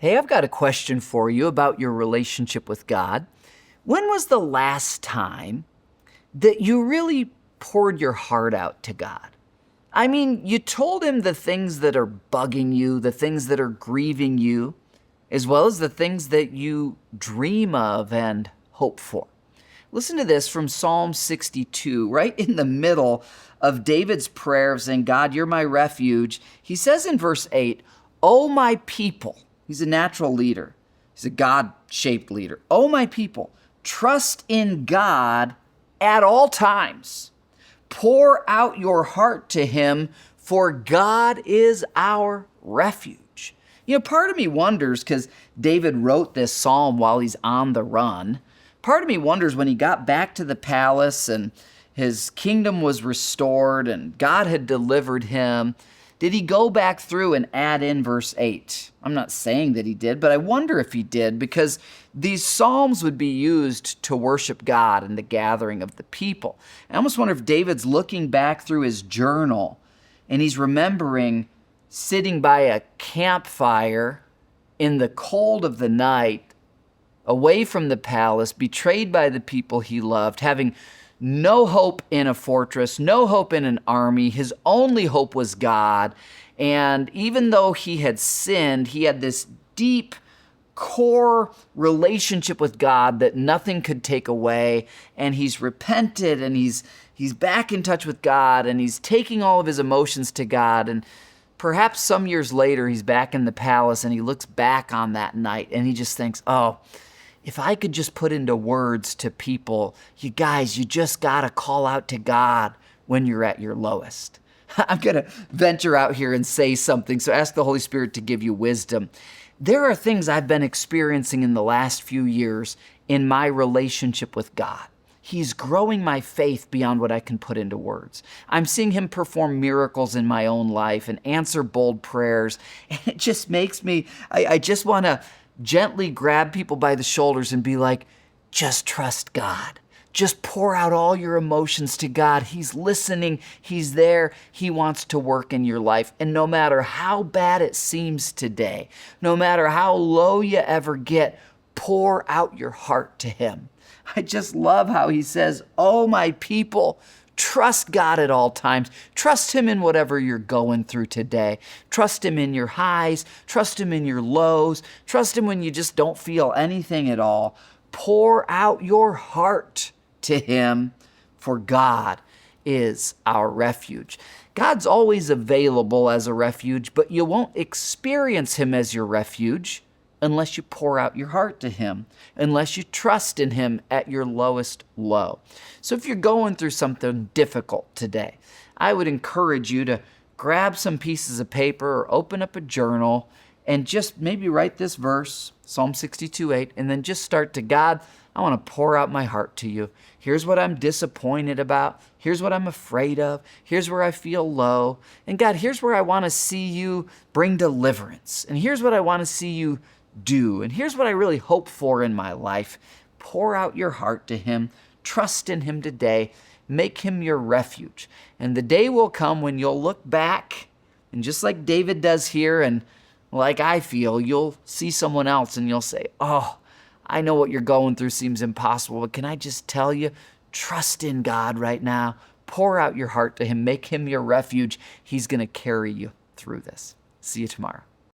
Hey, I've got a question for you about your relationship with God. When was the last time that you really poured your heart out to God? I mean, you told him the things that are bugging you, the things that are grieving you, as well as the things that you dream of and hope for. Listen to this from Psalm 62, right in the middle of David's prayer of saying, God, you're my refuge. He says in verse 8, "O my people," he's a natural leader. He's a God-shaped leader. "O my people, trust in God at all times. Pour out your heart to him, for God is our refuge." You know, part of me wonders, because David wrote this psalm while he's on the run, part of me wonders when he got back to the palace and his kingdom was restored and God had delivered him, did he go back through and add in verse 8? I'm not saying that he did, but I wonder if he did, because these psalms would be used to worship God in the gathering of the people. I almost wonder if David's looking back through his journal and he's remembering sitting by a campfire in the cold of the night, away from the palace, betrayed by the people he loved, having no hope in a fortress, no hope in an army. His only hope was God. And even though he had sinned, he had this deep core relationship with God that nothing could take away. And he's repented and he's back in touch with God and he's taking all of his emotions to God. And perhaps some years later, he's back in the palace and he looks back on that night and he just thinks, oh, if I could just put into words to people, you guys, you just got to call out to God when you're at your lowest. I'm going to venture out here and say something, so ask the Holy Spirit to give you wisdom. There are things I've been experiencing in the last few years in my relationship with God. He's growing my faith beyond what I can put into words. I'm seeing him perform miracles in my own life and answer bold prayers. And it just makes me, I just want to gently grab people by the shoulders and be like, just trust God. Just pour out all your emotions to God. He's listening. He's there. He wants to work in your life. And no matter how bad it seems today, no matter how low you ever get, pour out your heart to him. I just love how he says, "Oh, my people, trust God at all times. Trust him in whatever you're going through today. Trust him in your highs. Trust him in your lows. Trust him when you just don't feel anything at all. Pour out your heart to him, for God is our refuge." God's always available as a refuge, but you won't experience him as your refuge unless you pour out your heart to him, unless you trust in him at your lowest low. So if you're going through something difficult today, I would encourage you to grab some pieces of paper or open up a journal and just maybe write this verse, Psalm 62:8, and then just start to, God, I want to pour out my heart to you. Here's what I'm disappointed about. Here's what I'm afraid of. Here's where I feel low. And God, here's where I want to see you bring deliverance. And here's what I want to see you do. And here's what I really hope for in my life. Pour out your heart to him. Trust in him today. Make him your refuge. And the day will come when you'll look back, and just like David does here, and like I feel, you'll see someone else and you'll say, oh, I know what you're going through seems impossible, but can I just tell you, trust in God right now. Pour out your heart to him. Make him your refuge. He's going to carry you through this. See you tomorrow.